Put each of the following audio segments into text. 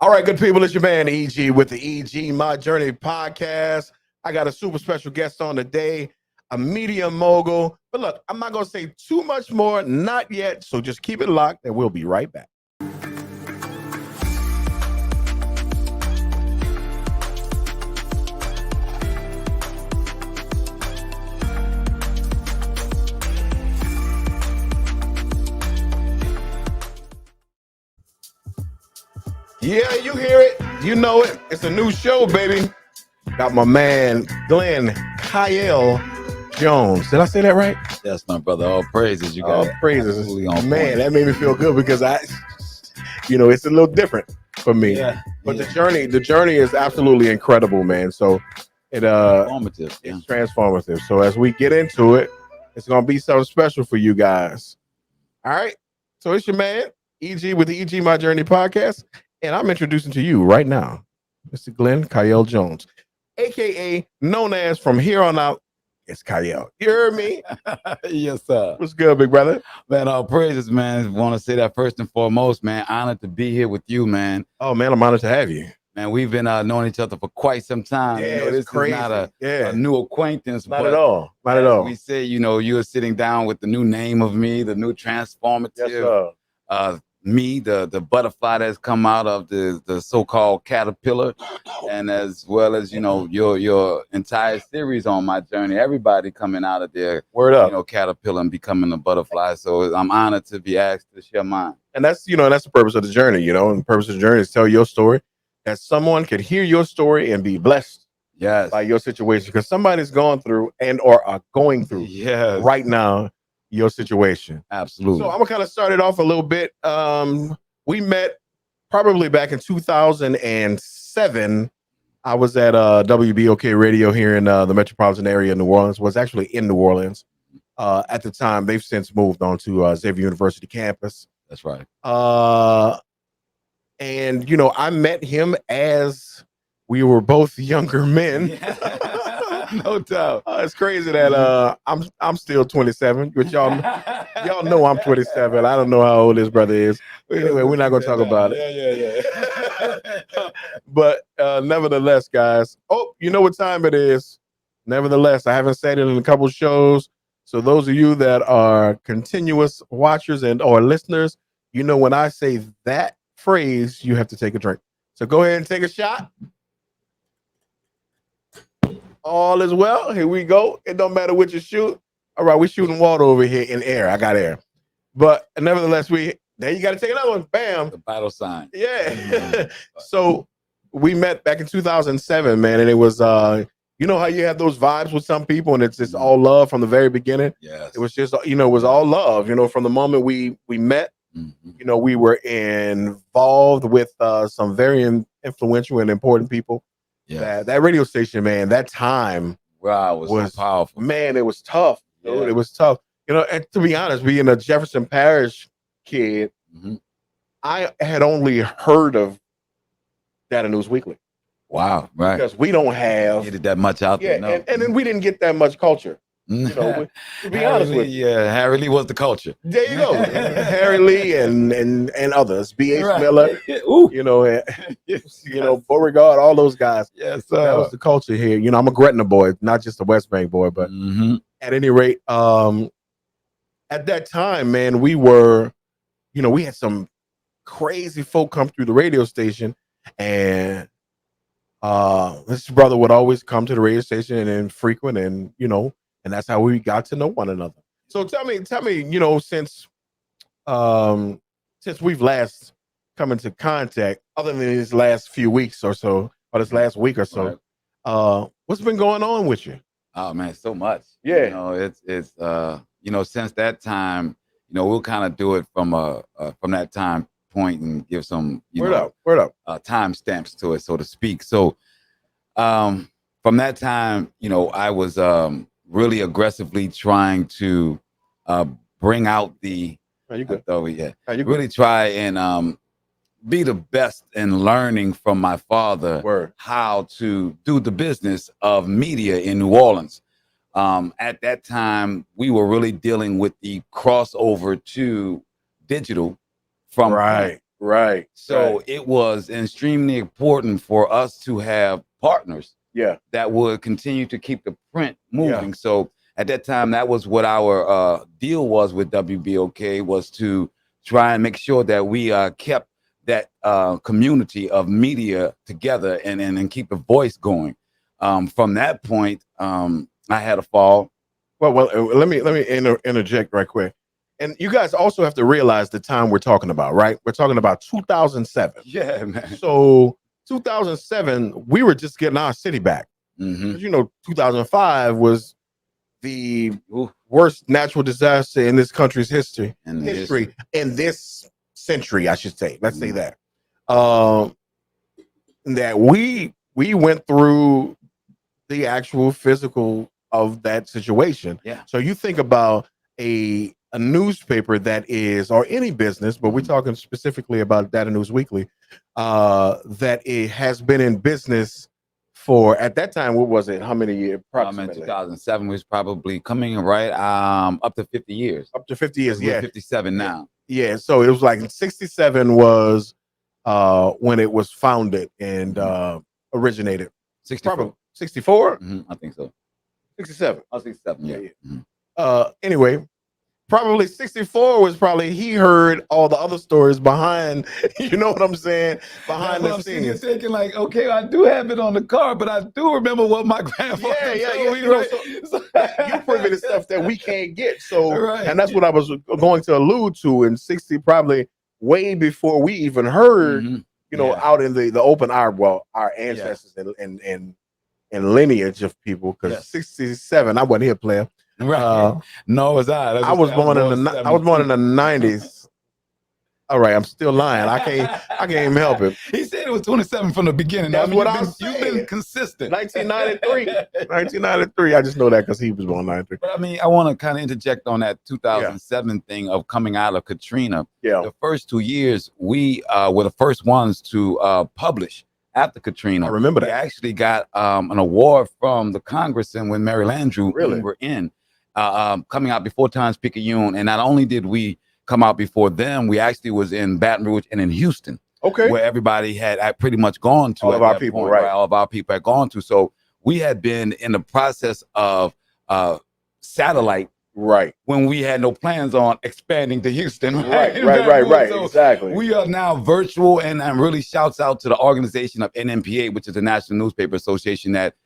All right, good people, it's your man EG with the EG My Journey podcast. I got a super special guest on today, a media mogul. But look, I'm not going to say too much more, not yet. So just keep it locked and we'll be right back. Yeah, you hear it. You know it. It's a new show, baby. Got my man, Chayil Jones. Did I say that right? Yes, my brother. All praises. You got All praises. absolutely on Man, point. that made me feel good because it's a little different for me. Yeah, But the journey is absolutely incredible, man. So Informative. it's transformative. So as we get into it, it's gonna be something special for you guys. All right. So it's your man, EG with the EG My Journey podcast. And I'm introducing to you right now, Mr. Glenn Chayil Jones, aka known as from here on out, it's Chayil. You heard me? Yes, sir. What's good, big brother? Man, all praises, man. Want to say that first and foremost, man. Honored to be here with you, man. Oh man, I'm honored to have you. Man, we've been knowing each other for quite some time. Yeah, this it's crazy. is not a new acquaintance. Not at all. Not at all. We say, you're sitting down with the new name of me, the new transformative. Yes, sir. Me, the butterfly that's come out of the so-called caterpillar, and as well as your entire series on my journey, everybody coming out of there, Word up. Caterpillar and becoming a butterfly. So I'm honored to be asked to share mine. And that's the purpose of the journey, and the purpose of the journey is tell your story, that someone could hear your story and be blessed by your situation, because somebody's gone through and or are going through right now your situation. Absolutely. So I'm gonna kind of start it off a little bit. We met probably back in 2007. I was at WBOK Radio here in the metropolitan area of New Orleans. Was actually in New Orleans at the time. They've since moved on to Xavier University campus. That's right. And I met him as we were both younger men. No doubt. It's crazy that I'm still 27, which y'all know I'm 27. I don't know how old this brother is. Anyway, we're not gonna talk about it. Yeah. But nevertheless, guys. Oh, you know what time it is. Nevertheless, I haven't said it in a couple shows. So those of you that are continuous watchers and or listeners, when I say that phrase, you have to take a drink. So go ahead and take a shot. All is well. Here we go. It don't matter what you shoot. All right, we're shooting water over here in air. I got air. But nevertheless, there you got to take another one. Bam. The battle sign. Yeah. So we met back in 2007, man. And it was, you know how you have those vibes with some people and it's just all love from the very beginning? Yes. It was just, it was all love, from the moment we met. Mm-hmm. We were involved with some very influential and important people. Yeah, that radio station, man, that time was so powerful. Man, it was tough. Dude. It was tough. And to be honest, being a Jefferson Parish kid, I had only heard of Data News Weekly. Wow, right. Because we don't have needed that much out there. No. And then we didn't get that much culture. To be honest with you. Yeah, Harry Lee was the culture. There you go. Harry Lee and others. B.H. Right. Miller, Beauregard, all those guys. Yes, that was the culture here. I'm a Gretna boy, not just a West Bank boy, but at any rate, at that time, man, we were, we had some crazy folk come through the radio station, and this brother would always come to the radio station and frequent, and and that's how we got to know one another. So tell me, since we've last come into contact, other than these last few weeks or so, or this last week or so, what's been going on with you? Oh man, so much. Yeah. It's since that time, we'll kind of do it from that time point and give some word up time stamps to it, so to speak. So from that time, I was really aggressively trying to bring out the really try and be the best in learning from my father how to do the business of media in New Orleans. At that time, we were really dealing with the crossover to digital from Right. So it was extremely important for us to have partners that would continue to keep the print moving. So at that time, that was what our deal was with WBOK, was to try and make sure that we kept that community of media together and keep the voice going. From that point, I had a fall. Well, let me interject right quick. And you guys also have to realize the time we're talking about, right? We're talking about 2007. Yeah, man. So 2007, we were just getting our city back. You know, 2005 was the worst natural disaster in this country's history. In this century, I should say. Let's say that. That we went through the actual physical of that situation. Yeah. So you think about a newspaper that is, or any business, but we're talking specifically about Data News Weekly, that it has been in business for, at that time, what was it? How many years? Approximately. 2007 was probably coming right up to 50 years. Up to 50 years, We're 57 now. Yeah, so it was like 67 was when it was founded and originated. 64. 64? I think so. 67. Oh, 67, yeah. Anyway, probably 64 was probably he heard all the other stories behind, you know what I'm saying? Behind the scenes. You're thinking like, okay, I do have it on the car, but I do remember what my grandfather told me, right? You privy to stuff that we can't get. So, and that's what I was going to allude to in 60, probably way before we even heard, you know, out in the open, our ancestors and lineage of people, because 67, I wasn't here, player. Right. No, it's not. I was born in the 90s. All right, I'm still lying. I can't even help it. He said it was 27 from the beginning. That's what I was saying. You've been consistent. 1993. I just know that because he was born 93. But I mean, I want to kind of interject on that 2007 thing of coming out of Katrina. Yeah. The first 2 years, we were the first ones to publish after Katrina. I remember that. We actually got an award from the Congressman when Mary Landrieu were in, coming out before Times-Picayune. And not only did we come out before them, we actually was in Baton Rouge and in Houston, where everybody had pretty much gone to. All of our people, right? All of our people had gone to. So we had been in the process of satellite, right, when we had no plans on expanding to Houston. Right. So exactly. We are now virtual, and really shouts out to the organization of NMPA, which is the National Newspaper Association, that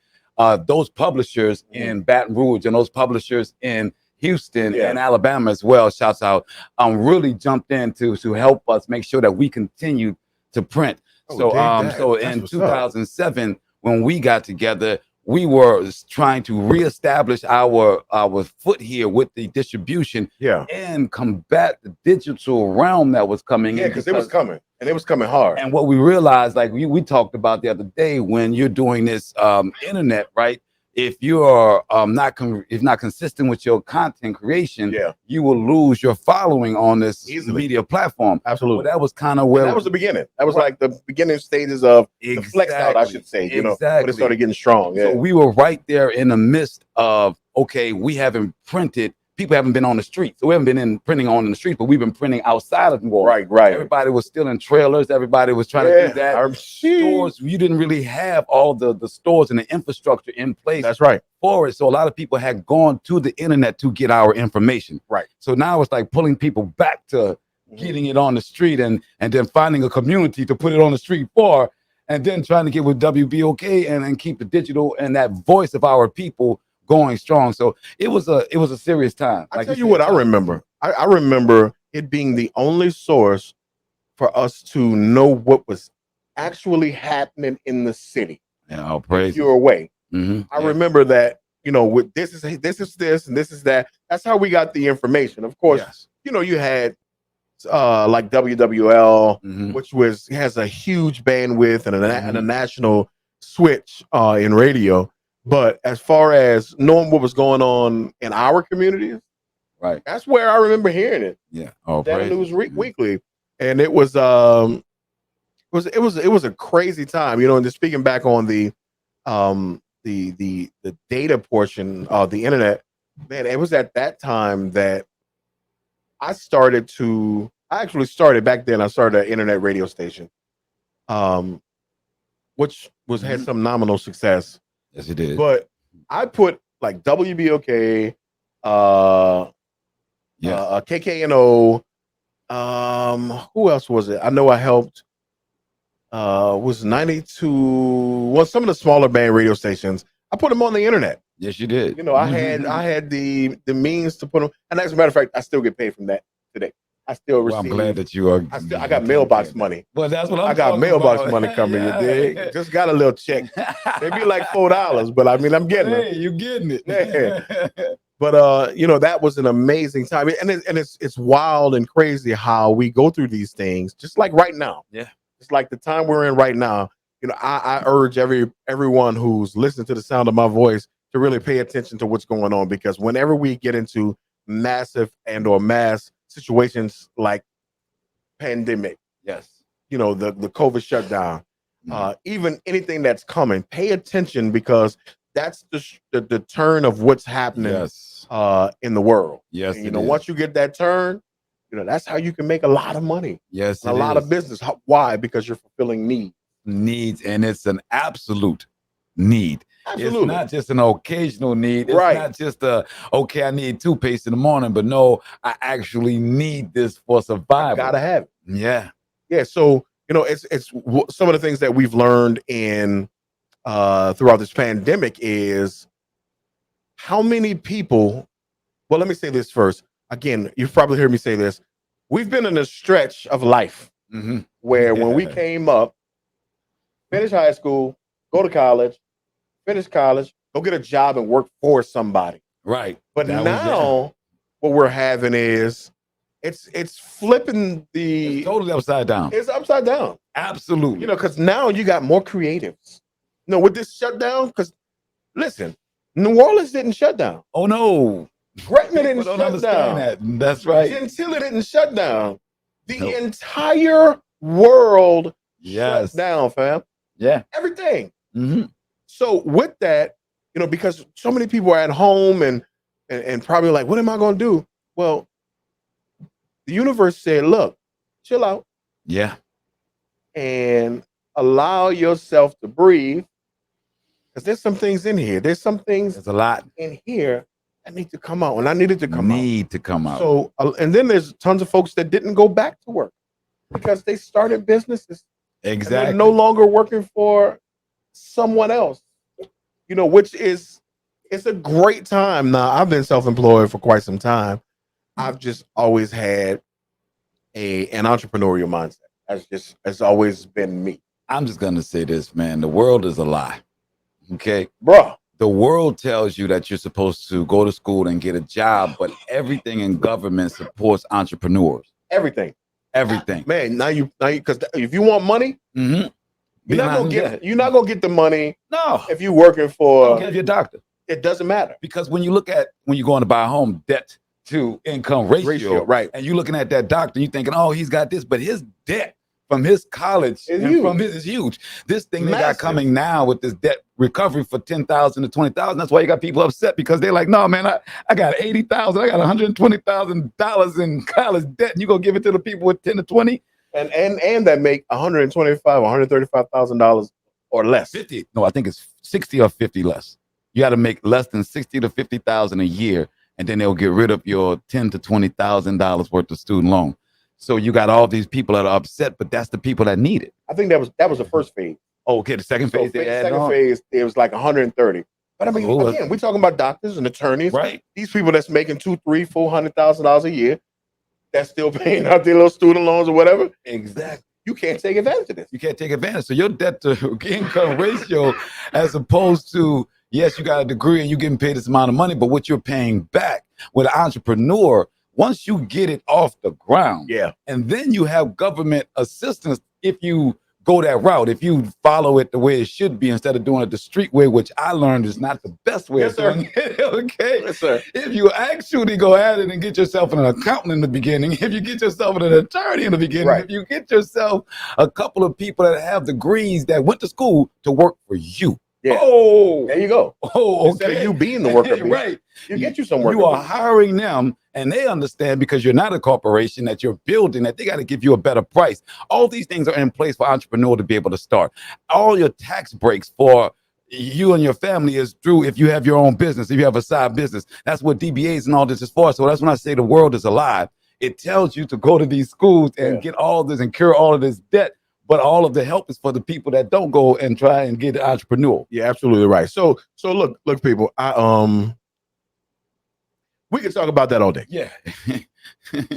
those publishers in Baton Rouge and those publishers in Houston and Alabama as well, shouts out, really jumped in to help us make sure that we continue to print. So in 2007, when we got together, we were trying to reestablish our foot here with the distribution and combat the digital realm that was coming in. Yeah, because it was coming, and it was coming hard. And what we realized, like we talked about the other day, when you're doing this internet, right? If you're not consistent with your content creation, you will lose your following on this media platform. Absolutely. Well, that was kind of where that was the beginning. That was like the beginning stages of the flex out, I should say. You know, when it started getting strong. So we were right there in the midst of, okay, we haven't printed. People haven't been on the street, so we haven't been printing on the street, but we've been printing outside of New Orleans. Right. Everybody was still in trailers. Everybody was trying to do that. Stores, you didn't really have all the stores and the infrastructure in place. That's right. For it, so a lot of people had gone to the internet to get our information. Right. So now it's like pulling people back to getting it on the street, and then finding a community to put it on the street for, and then trying to get with WBOK and keep the digital and that voice of our people going strong. So it was a serious time. I tell you what, I remember. I remember it being the only source for us to know what was actually happening in the city. Yeah, I'll praise you away. I remember that, you know, with this is this and this is that. That's how we got the information. Of course, you know, you had like WWL, which has a huge bandwidth and a national switch in radio. But as far as knowing what was going on in our communities, right, that's where I remember hearing it. Yeah, Data News Weekly, and it was a crazy time, you know. And just speaking back on the data portion of the internet, man, it was at that time that I I actually started back then. I started an internet radio station, which had some nominal success. Yes, it did. But I put like WBOK, KKNO. Who else was it? I know I helped. Was 92. Well, some of the smaller band radio stations. I put them on the internet. Yes, you did. You know, I had the means to put them. And as a matter of fact, I still get paid from that today. I still receive. Well, I'm glad that you are. I got mailbox money. Well, that's what I got mailbox money coming. You dig? Just got a little check. Maybe like $4, but I mean, I'm getting it. Hey, you getting it? Yeah. But you know, that was an amazing time, and it's wild and crazy how we go through these things. Just like right now. Yeah. It's like the time we're in right now. You know, I urge everyone who's listening to the sound of my voice to really pay attention to what's going on, because whenever we get into massive or mass situations like pandemic, yes, you know, the COVID shutdown, even anything that's coming, pay attention, because that's the turn of what's happening in the world. Yes, and, you know, once you get that turn, you know, that's how you can make a lot of money. Yes, a lot of business. Why? Because you're fulfilling needs, and it's an absolute need. Absolutely. It's not just an occasional need. It's right. not just okay, I need toothpaste in the morning, but no, I actually need this for survival. I gotta have it. Yeah. Yeah. So, you know, it's some of the things that we've learned in throughout this pandemic is how many people. Well, let me say this first. Again, you've probably heard me say this. We've been in a stretch of life where when we came up, finish high school, go to college, finish college, go get a job and work for somebody. Right. But now what we're having is it's flipping it's totally upside down. It's upside down. Absolutely. You know, because now you got more creatives. You know, with this shutdown, because listen, New Orleans didn't shut down. Oh no. Gretna didn't shut down. That. That's right. Gentilla didn't shut down. The entire world shut down, fam. Yeah. Everything. So with that, you know, because so many people are at home and probably like, what am I going to do? Well, the universe said, look, chill out. Yeah. And allow yourself to breathe. Because there's some things in here. There's some things. There's a lot in here that need to come out. And I needed to come out. So, and then there's tons of folks that didn't go back to work because they started businesses. Exactly. And they're no longer working for someone else, you know, which is, it's a great time. Now, I've been self-employed for quite some time. I've just always had an entrepreneurial mindset. It's always been me. I'm just going to say this, man. The world is a lie. Okay. Bruh. The world tells you that you're supposed to go to school and get a job, but everything in government supports entrepreneurs. Everything. Man, now you because if you want money, you're not gonna get the money. No, if you're working for, I don't care if you're a doctor. It doesn't matter, because when you're going to buy a home, debt to income ratio, right? And you're looking at that doctor, you're thinking, oh, he's got this, but his debt from his college is huge. This thing they got coming now with this debt recovery for $10,000 to $20,000. That's why you got people upset, because they're like, no, man, I got $80,000, I got $120,000 in college debt, and you gonna give it to the people with 10 to 20, and that make $125,000, $135,000 or less. 50? No, I think it's 60 or 50 less. You got to make less than 60 to 50,000 a year, and then they'll get rid of your $10,000 to $20,000 worth of student loan. So you got all these people that are upset, but that's the people that need it. I think that was the first phase. Oh, okay, the second phase. Phase, it was like 130. But I mean, again, we're talking about doctors and attorneys, right? These people that's making $200,000, $300,000, $400,000 a year, that's still paying out their little student loans or whatever. Exactly. You can't take advantage of this. You can't take advantage. So your debt to income ratio, as opposed to, yes, you got a degree and you're getting paid this amount of money, but what you're paying back with an entrepreneur, once you get it off the ground, and then you have government assistance if you go that route, if you follow it the way it should be instead of doing it the street way, which I learned is not the best way of doing it. Okay. Yes, sir. If you actually go at it and get yourself an accountant in the beginning, if you get yourself an attorney in the beginning, if you get yourself a couple of people that have degrees that went to school to work for you. Yeah. Oh, there you go. Oh, Instead okay. of you being the worker bee, Right. you get you some worker You are bees. hiring them, and they understand because you're not a corporation that you're building that they got to give you a better price. All these things are in place for entrepreneur to be able to start. All your tax breaks for you and your family is through if you have your own business, if you have a side business. That's what DBAs and all this is for. So that's when I say the world is alive. It tells you to go to these schools and get all this, incur all of this debt. But all of the help is for the people that don't go and try and get entrepreneur. Yeah, absolutely right. So look, people. We can talk about that all day. Yeah.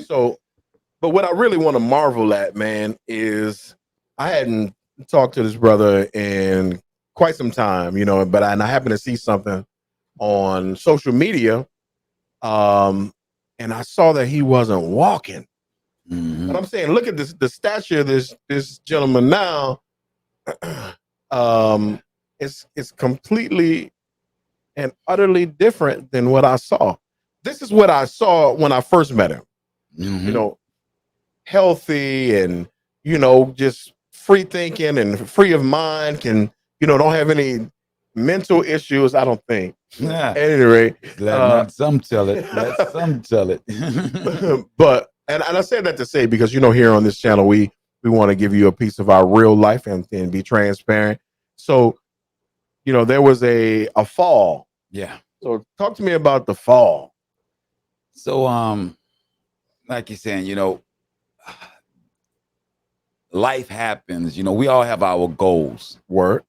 So, but what I really want to marvel at, man, is I hadn't talked to this brother in quite some time, but I happened to see something on social media, and I saw that he wasn't walking. Mm-hmm. And I'm saying, look at the stature of this gentleman now. It's completely and utterly different than what I saw. This is what I saw when I first met him. Mm-hmm. Healthy and just free thinking and free of mind. Don't have any mental issues. I don't think. At any rate, let some tell it. Let some tell it. But and I said that to say because here on this channel we want to give you a piece of our real life and be transparent. So there was a fall. Yeah. So talk to me about the fall. So like you're saying, life happens. We all have our goals. Word.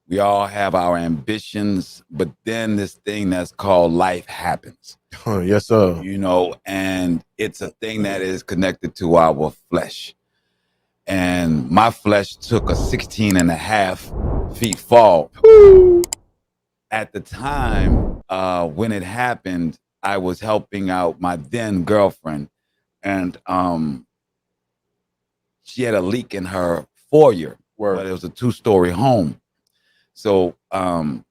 We all have our ambitions, but then this thing that's called life happens. Oh, yes, sir. And it's a thing that is connected to our flesh. And my flesh took a 16 and a half feet fall. Woo. At the time when it happened, I was helping out my then girlfriend, and she had a leak in her foyer. Word. But it was a 2-story home. So I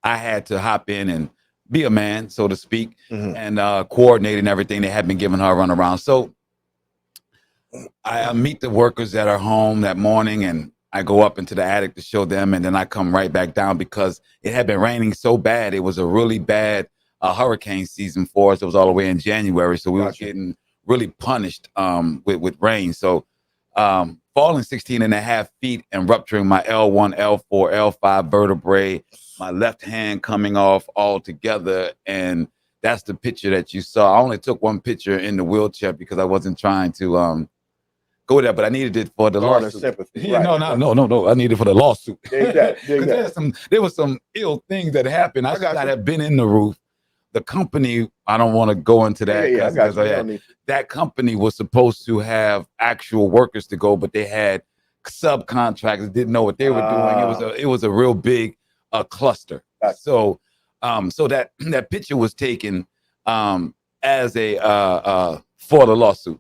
had to hop in and be a man, so to speak, and coordinate and everything. They had been giving her a run around. So I meet the workers at her home that morning, and I go up into the attic to show them, and then I come right back down because it had been raining so bad. It was a really bad hurricane season for us. It was all the way in January, so we were getting really punished with rain. So falling 16 and a half feet and rupturing my L1, L4, L5 vertebrae, my left hand coming off altogether. And that's the picture that you saw. I only took one picture in the wheelchair because I wasn't trying to go there, but I needed it for the lawsuit. Sympathy. Yeah, right. No. I needed it for the lawsuit. Exactly. There was some ill things that happened. I should not have been in the roof. The company, I don't want to go into that. That company was supposed to have actual workers to go, but they had subcontractors, didn't know what they were doing. It was a real big cluster. Gotcha. So that picture was taken as a for the lawsuit.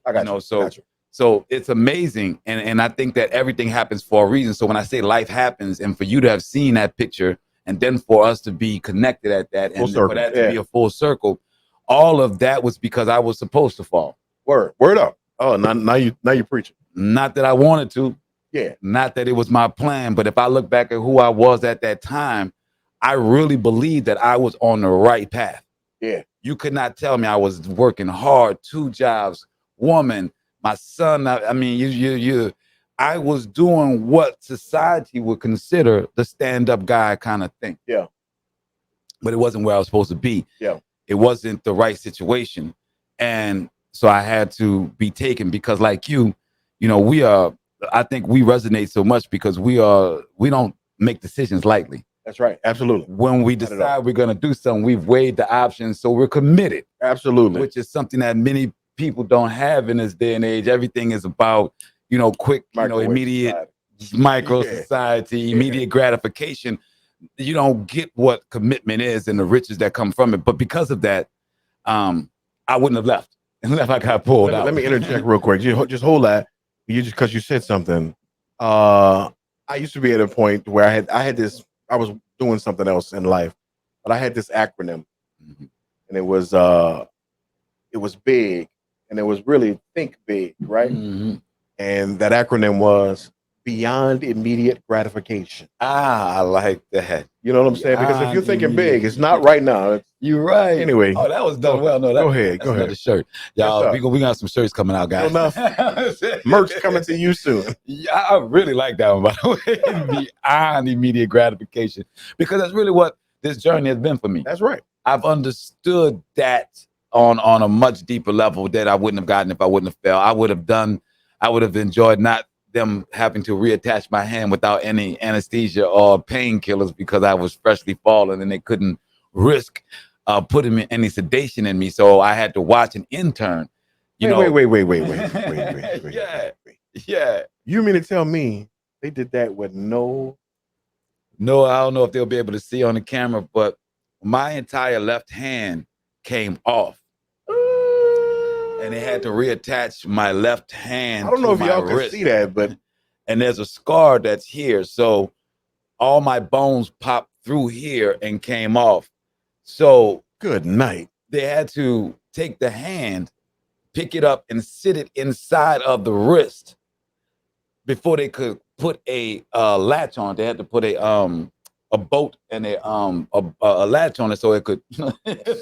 So it's amazing, and I think that everything happens for a reason. So when I say life happens, and for you to have seen that picture, and then for us to be connected at that, and for that to be a full circle, all of that was because I was supposed to fall. Word up. Oh, now you preaching. Not that I wanted to. Yeah. Not that it was my plan, but if I look back at who I was at that time, I really believe that I was on the right path. Yeah. You could not tell me I was working hard, 2 jobs, woman, my son. I mean, I was doing what society would consider the stand-up guy kind of thing. Yeah. But it wasn't where I was supposed to be. Yeah. It wasn't the right situation. And so I had to be taken because like I think we resonate so much because we don't make decisions lightly. That's right. Absolutely. When we decide we're going to do something, we've weighed the options. So we're committed. Absolutely. Which is something that many people don't have in this day and age. Everything is about, quick, immediate micro society, immediate gratification. You don't get what commitment is and the riches that come from it. But because of that, I wouldn't have left unless I got pulled out. Let me interject real quick. Just hold that. Because you said something. I used to be at a point where I was doing something else in life, but I had this acronym, and it was big, and it was really think big, right? And that acronym was beyond immediate gratification. I like that. You know what I'm saying? Because if you're Beyond thinking big, immediate. it's not right now. It's, You're right. anyway. Oh, that was done well. No, Go ahead. that's Go another ahead. shirt. Y'all, we got some shirts coming out, guys. Enough. Merch coming to you soon. Yeah, I really like that one, by the way. Beyond immediate gratification. Because that's really what this journey has been for me. That's right. I've understood that on a much deeper level that I wouldn't have gotten if I wouldn't have failed. I would have enjoyed not them having to reattach my hand without any anesthesia or painkillers because I was freshly fallen and they couldn't risk putting any sedation in me. So I had to watch an intern. Wait. Yeah. You mean to tell me they did that with no? No, I don't know if they'll be able to see on the camera, but my entire left hand came off. And they had to reattach my left hand. I don't know if y'all can see that, but and there's a scar that's here. So all my bones popped through here and came off. So good night. They had to take the hand, pick it up, and sit it inside of the wrist before they could put a latch on. They had to put a bolt and a latch on it so it could.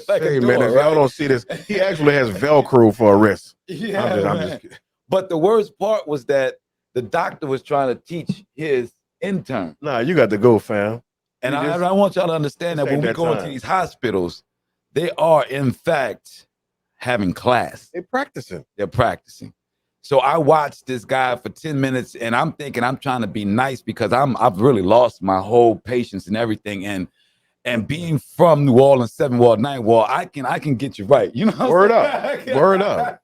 Like hey man, if y'all don't see this, he actually has Velcro for a wrist. Yeah, I'm just kidding. But the worst part was that the doctor was trying to teach his intern. Nah, you got to go, fam. And I want y'all to understand that when we go into these hospitals, they are in fact having class. They're practicing. They're practicing. So I watched this guy for 10 minutes and I'm thinking I'm trying to be nice because I've really lost my whole patience and everything. And being from New Orleans, 7 Ward, 9 Ward, I can get you right. You know, word up.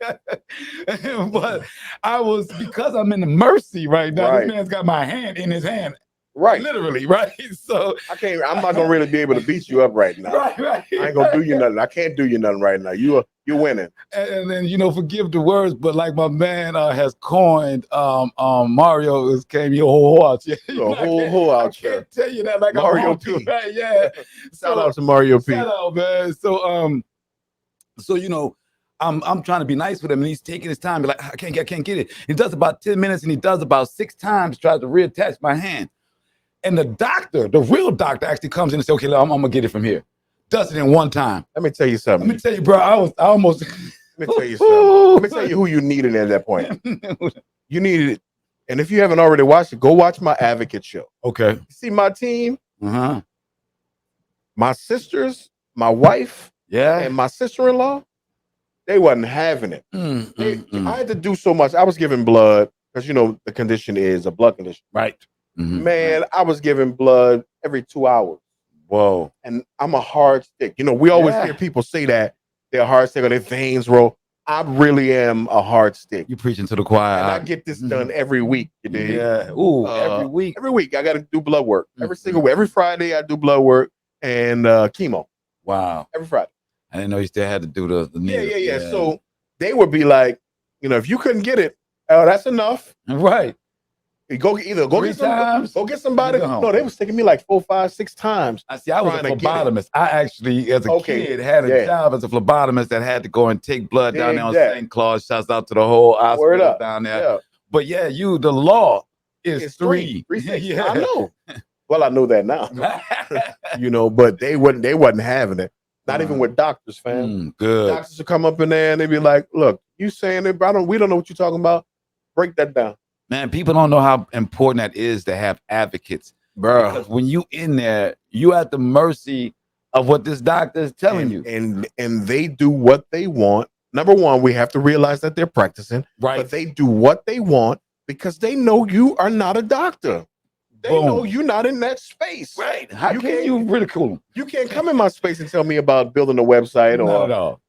But I was, because I'm in the mercy right now, this man's got my hand in his hand. Right. Literally, right? So I'm not gonna really be able to beat you up right now. Right. I ain't gonna do you nothing. I can't do you nothing right now. You're winning. And then, forgive the words, but like my man has coined, Mario came your whole out. A whole out. I can't tell you that like Mario P. Right? Yeah. Shout out to Mario P. Shout out, man. So I'm trying to be nice with him, and he's taking his time. Like, I can't get it. He does about 10 minutes, and he does about 6 times, tries to reattach my hand. And the doctor, the real doctor, actually comes in and says, "Okay, I'm gonna get it from here." Does it in one time. Let me tell you something. Let me tell you, bro. I almost. Let me tell you something. Let me tell you who you needed at that point. You needed it, and if you haven't already watched it, go watch my Advocate show. Okay. See my team. My sisters, my wife, and my sister-in-law. They wasn't having it. I had to do so much. I was giving blood because the condition is a blood condition. Right. Man, I was giving blood every 2 hours. Whoa. And I'm a hard stick. We always hear people say that they're a hard stick or their veins roll. I really am a hard stick. You preaching to the choir. And I get this done every week. Yeah. Ooh, every week. Every week I got to do blood work. Every single week. Every Friday I do blood work and chemo. Wow. Every Friday. I didn't know you still had to do the needle. Yeah. So they would be like, if you couldn't get it, oh, that's enough. Right. Go get somebody. No, they was taking me like 4, 5, 6 times. I was a phlebotomist. I actually, as a kid, had a job as a phlebotomist that had to go and take blood down there on St. Claus. Shouts out to the whole hospital down there. Yeah. But yeah, the law is 3. 3 yeah. I know. Well, I know that now. But they wasn't having it. Not even with doctors, fam. Good. Doctors would come up in there and they'd be like, "Look, you saying it, but we don't know what you're talking about. Break that down." Man, people don't know how important that is to have advocates, bro. Because when you in there, you at the mercy of what this doctor is telling you, and they do what they want. Number one, we have to realize that they're practicing, right? But they do what they want because they know you are not a doctor. They know you're not in that space, right? How can you ridicule them? You can't come in my space and tell me about building a website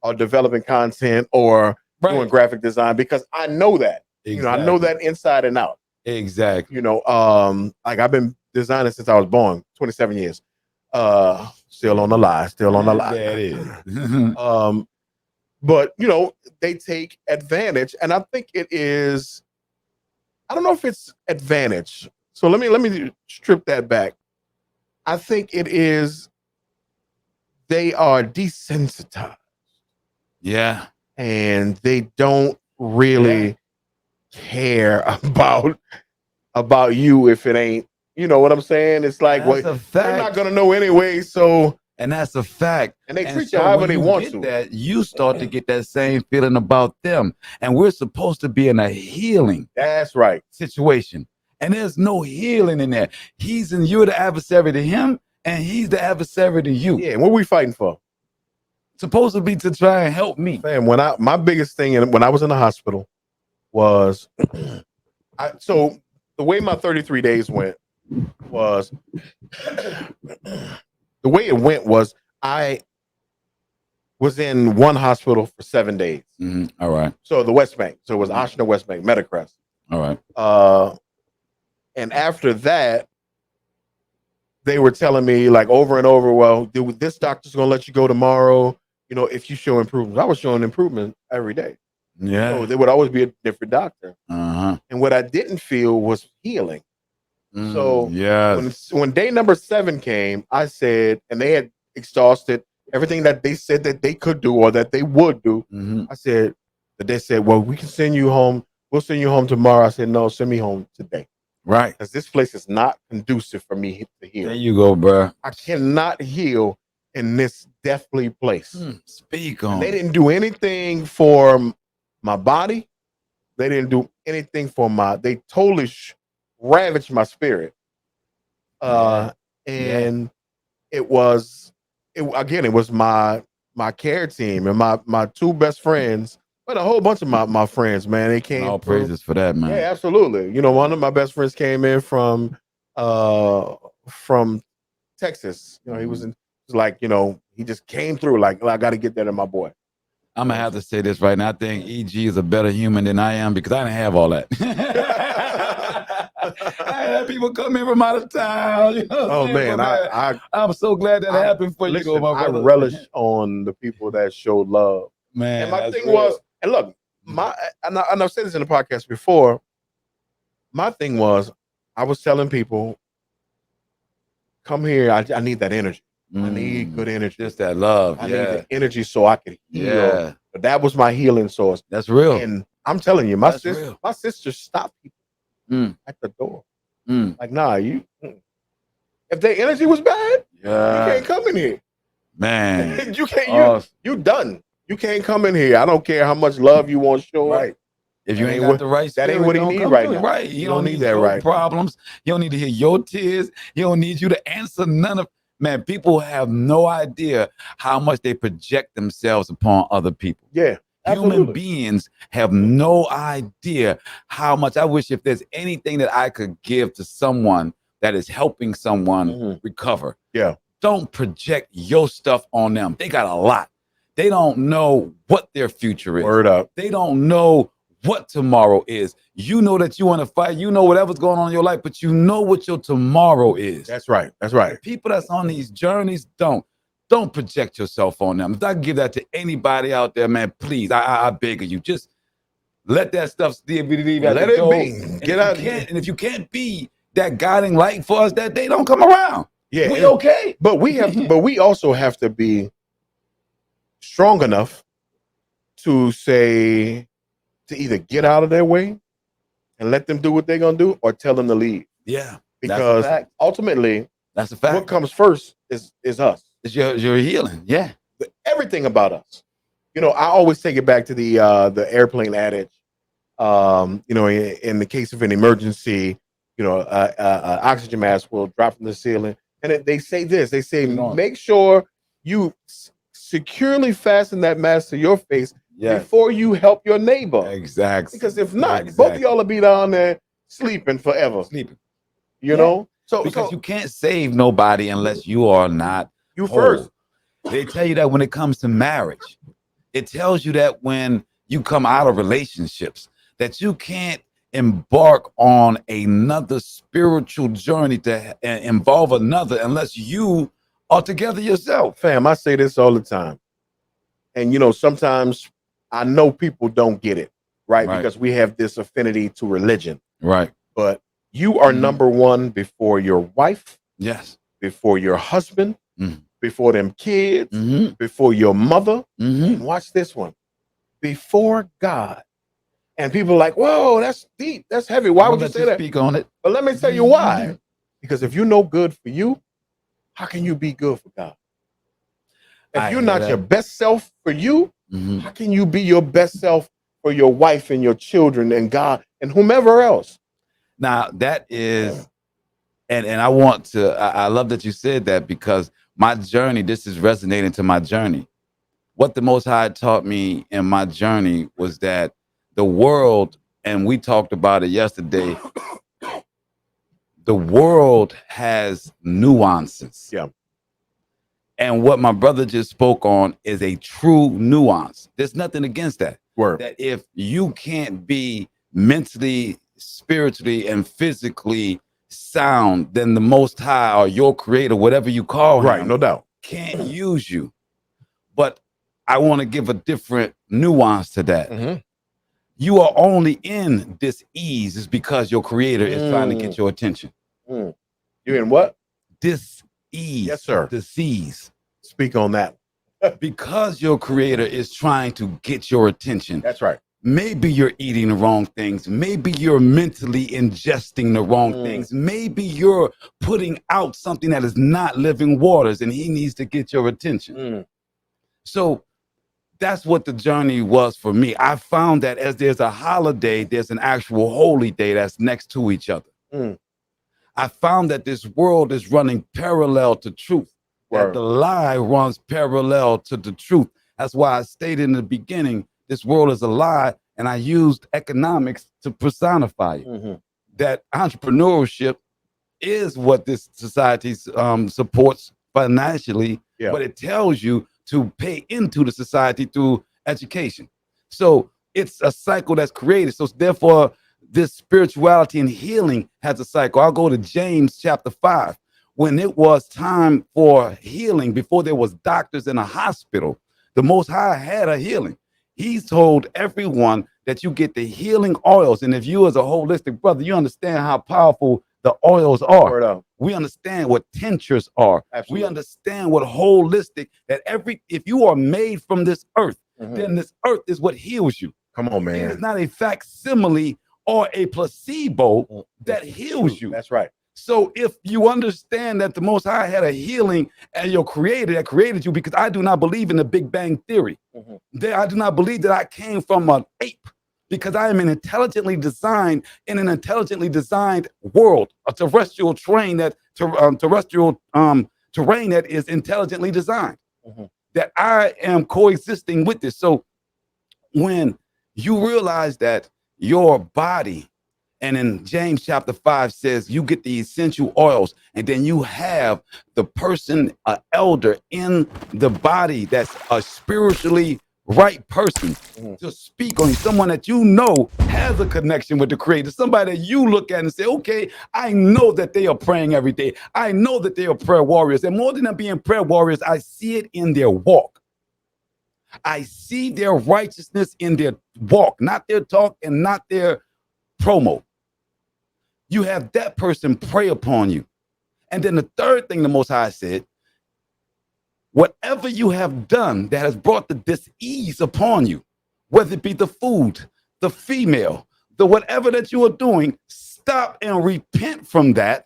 or developing content or doing graphic design because I know that. Exactly. I know that inside and out. Exactly. Like I've been designing since I was born, 27 years. Still on the lie. There it is. But they take advantage, and I think it is. I don't know if it's advantage. So let me strip that back. I think it is. They are desensitized. Yeah, and they don't really care about about you if it ain't, you know what I'm saying? It's like, That's well, a they're not fact. gonna know anyway. So, And that's a fact. and they And treat you so however when they you want get to. that, you start to get that same feeling about them. And we're supposed to be in a healing That's right. situation. And there's no healing in there. You're the adversary to him, and he's the adversary to you. Yeah, and what we fighting for? Supposed to be to try and help me. Fam, my biggest thing when I was in the hospital was so the way my 33 days went was the way it went was I was in one hospital for 7 days. All right. So the West Bank. So it was Oshner West Bank, Metacrest. All right. And after that, they were telling me like over and over, well, this doctor's gonna let you go tomorrow, you know, if you show improvement. I was showing improvement every day. Yeah. So there would always be a different doctor. Uh-huh. And what I didn't feel was healing. So yes. when day number 7 came, I said, and they had exhausted everything that they said that they could do or that they would do. I said, but they said, well, we can send you home. We'll send you home tomorrow. I said, no, send me home today. Right. Because this place is not conducive for me to heal. There you go, bro. I cannot heal in this deathly place. Speak on. They didn't do anything for my body. They didn't do anything for they totally ravaged my spirit. And it was my care team and my 2 best friends, but a whole bunch of my friends, man. They came. All praises for that, man. Yeah, absolutely. You know, one of my best friends came in from Texas. You know, he was like, you know, he just came through like, I got to get that in my boy. I'm gonna have to say this right now. I think EG is a better human than I am because I didn't have all that. I had people come in from out of town. You know oh man, I'm so glad that happened for listen, you, my brother. I relish on the people that showed love. Man, and my thing was, and look, and I've said this in the podcast before. My thing was, I was telling people, come here. I need that energy. I need good energy. Just that love. I need the energy so I could heal. Yeah. But that was my healing source. That's real. And I'm telling you, my sister stopped people at the door. Like, nah, if their energy was bad, you can't come in here. Man. you can't you done. You can't come in here. I don't care how much love you want shown. Right. If you ain't got the right spirit, that ain't what he need right now. Right. You don't need that right problems. You don't need to hear your tears. You don't need you to answer none of. Man, people have no idea how much they project themselves upon other people. Yeah. Absolutely. Human beings have no idea how much. I wish if there's anything that I could give to someone that is helping someone recover. Yeah. Don't project your stuff on them. They got a lot. They don't know what their future is. Word up. They don't know what tomorrow is. You know that you want to fight. You know whatever's going on in your life, but you know what your tomorrow is. That's right. That's right. The people that's on these journeys, don't project yourself on them. If I can give that to anybody out there, man, please, I beg of you, just let that stuff leave at let the it door. be. Get out. And if you can't be that guiding light for us that day, don't come around. Yeah, we okay. But we have. But we also have to be strong enough to say, to either get out of their way and let them do what they're gonna do, or tell them to leave. Yeah, because ultimately, that's a fact. What comes first is us. It's your healing. Yeah, everything about us. You know, I always take it back to the airplane adage. You know, in the case of an emergency, you know, oxygen mask will drop from the ceiling, and they say this. They say, make sure you securely fasten that mask to your face before you help your neighbor. Exactly. Because if not, both of y'all will be down there sleeping forever. You know? So because you can't save nobody unless you are not you whole. First. They tell you that when it comes to marriage. It tells you that when you come out of relationships, that you can't embark on another spiritual journey to involve another unless you are together yourself. Fam, I say this all the time. And, you know, sometimes I know people don't get it, right? Because we have this affinity to religion. Right. But you are number one before your wife. Yes. Before your husband. Before them kids. Before your mother. And watch this one. Before God. And people are like, whoa, that's deep. That's heavy. Why would you say that? Speak on it. But let me tell you why. Because if you know good for you, how can you be good for God? If you're not your best self for you, how can you be your best self for your wife and your children and God and whomever else? Now that is, and I want to, I love that you said that, because my journey, this is resonating to my journey. What the Most High taught me in my journey was that the world, and we talked about it yesterday, the world has nuances. Yeah. And what my brother just spoke on is a true nuance. There's nothing against that. Word. That if you can't be mentally, spiritually, and physically sound, then the Most High or your creator, whatever you call him, right, no doubt, can't use you. But I want to give a different nuance to that. You are only in this ease is because your creator is trying to get your attention. You're in what? This ease. Yes, sir. Disease. Speak on that. Because your creator is trying to get your attention. That's right. Maybe you're eating the wrong things. Maybe you're mentally ingesting the wrong things. Maybe you're putting out something that is not living waters, and he needs to get your attention. So that's what the journey was for me. I found that as there's a holiday, there's an actual holy day that's next to each other. I found that this world is running parallel to truth. That the lie runs parallel to the truth. That's why I stated in the beginning, this world is a lie, and I used economics to personify it. That entrepreneurship is what this society supports financially, but it tells you to pay into the society through education. So it's a cycle that's created. So therefore, this spirituality and healing has a cycle. I'll go to James chapter 5. When it was time for healing, before there was doctors in a hospital, the Most High had a healing. He's told everyone that you get the healing oils. And if you as a holistic brother, you understand how powerful the oils are. We understand what tinctures are. Absolutely. We understand what holistic, that if you are made from this earth, then this earth is what heals you. Come on, man. It's not a facsimile or a placebo that heals you. That's right. So if you understand that the Most High had a healing and your creator that created you, because I do not believe in the Big Bang Theory. I do not believe that I came from an ape, because I am an intelligently designed in an intelligently designed world, a terrestrial terrain that terrain that is intelligently designed. That I am coexisting with this. So when you realize that your body, and in James chapter 5 says you get the essential oils, and then you have the person, an elder in the body that's a spiritually right person to speak on you, someone that you know has a connection with the creator, somebody that you look at and say, okay, I know that they are praying every day. I know that they are prayer warriors. And more than them being prayer warriors, I see it in their walk. I see their righteousness in their walk, not their talk and not their promo. You have that person pray upon you. And then the third thing the Most High said, whatever you have done that has brought the dis-ease upon you, whether it be the food, the female, the whatever that you are doing, stop and repent from that.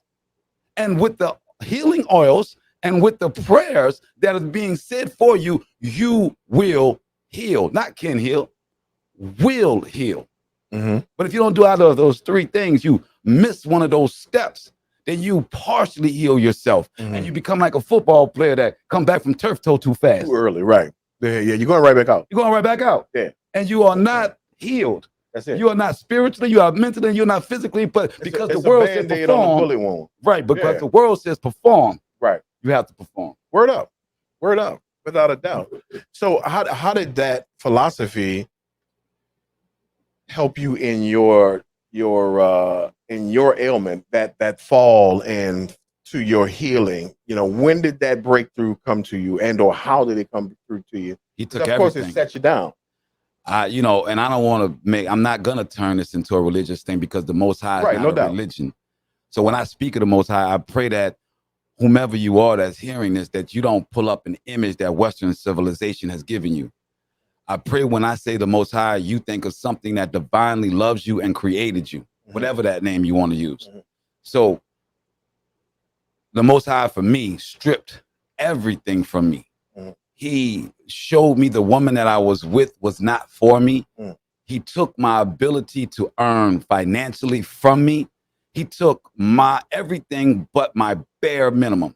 And with the healing oils and with the prayers that are being said for you, you will heal. Not can heal, will heal. But if you don't do either of those three things, you miss one of those steps, then you partially heal yourself, and you become like a football player that come back from turf toe too fast. Too early, right? Yeah, you're going right back out. You're going right back out. Yeah. And you are not healed. That's it. You are not spiritually, you are mentally, you're not physically, but because the world says perform. Right, because the world says perform. Right. You have to perform. Word up. Word up, without a doubt. So how did that philosophy help you in your ailment, that fall and to your healing? You know, when did that breakthrough come to you, and or how did it come through to you? He took of everything. course, it set you down. You know, and I don't want to I'm not gonna turn this into a religious thing, because the Most High is not a religion. So when I speak of the Most High, I pray that whomever you are that's hearing this, that you don't pull up an image that Western civilization has given you. I pray when I say the Most High, you think of something that divinely loves you and created you, whatever that name you want to use. So the Most High for me stripped everything from me. He showed me the woman that I was with was not for me. He took my ability to earn financially from me. He took my everything but my bare minimum.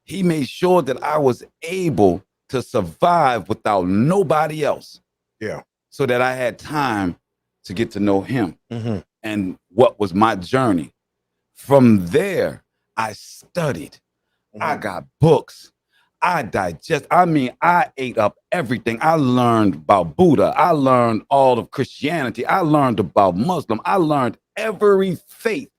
He made sure that I was able to survive without nobody else. Yeah. So that I had time to get to know him and what was my journey. From there, I studied. I got books. I I ate up everything. I learned about Buddha. I learned all of Christianity. I learned about Muslim. I learned every faith.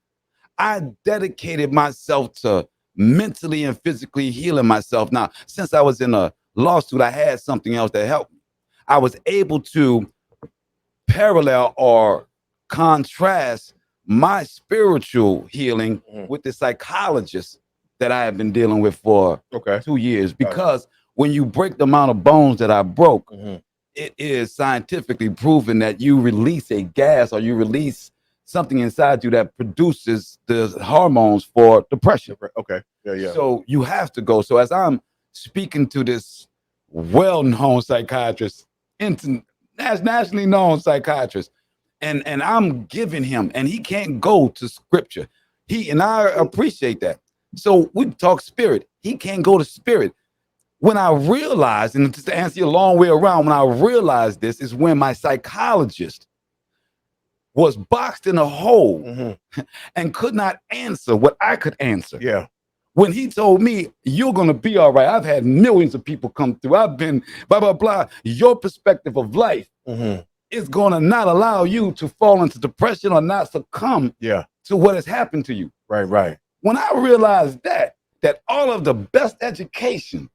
I dedicated myself to mentally and physically healing myself. Now, since I was in a lawsuit, I had something else that helped me. I was able to parallel or contrast my spiritual healing with the psychologist that I have been dealing with for 2 years. Because when you break the amount of bones that I broke, it is scientifically proven that you release a gas or you release something inside you that produces the hormones for depression. Okay. Yeah. So you have to go. So as I'm speaking to this well-known psychiatrist, nationally known psychiatrist, and I'm giving him, and he can't go to scripture. And I appreciate that. So we talk spirit. He can't go to spirit. When I realized, and to answer you a long way around, when I realized this is when my psychologist was boxed in a hole and could not answer what I could answer. Yeah. When he told me, you're going to be all right. I've had millions of people come through. I've been blah, blah, blah. Your perspective of life is going to not allow you to fall into depression or not succumb to what has happened to you. Right. When I realized that all of the best education,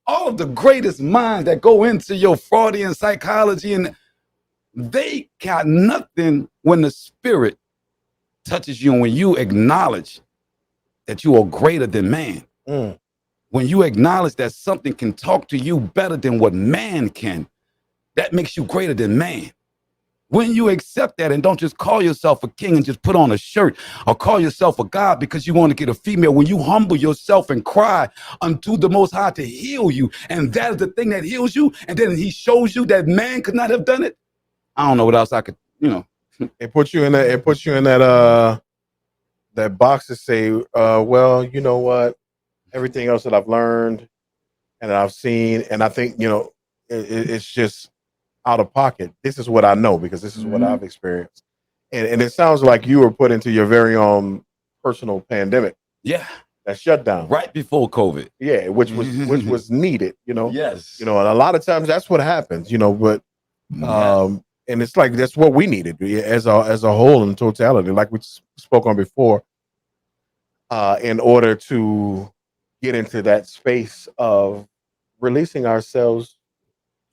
all of the greatest minds that go into your Freudian psychology, and they got nothing when the spirit touches you and when you acknowledge that you are greater than man. When you acknowledge that something can talk to you better than what man can, that makes you greater than man. When you accept that and don't just call yourself a king and just put on a shirt or call yourself a god because you want to get a female, when you humble yourself and cry unto the Most High to heal you, and that is the thing that heals you, and then he shows you that man could not have done it, I don't know what else I could, It puts you in that that box to say, well, you know what? Everything else that I've learned and that I've seen, and I think, it's just out of pocket. This is what I know because this is what I've experienced. And it sounds like you were put into your very own personal pandemic. Yeah. That shutdown. Right before COVID. Yeah, which was needed, Yes. And a lot of times that's what happens, but and it's like that's what we needed as a whole in totality, like we spoke on before, in order to get into that space of releasing ourselves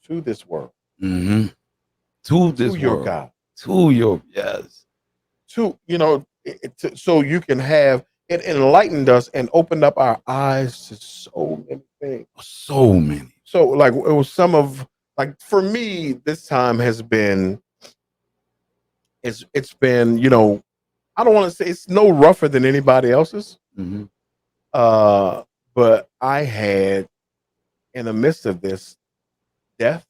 to this world. To this your world. God. To your, yes. To, so you can have it enlightened us and opened up our eyes to so many things. So many. So like it was some of, like for me, this time has been, it's been, I don't want to say it's no rougher than anybody else's. But I had, in the midst of this, death,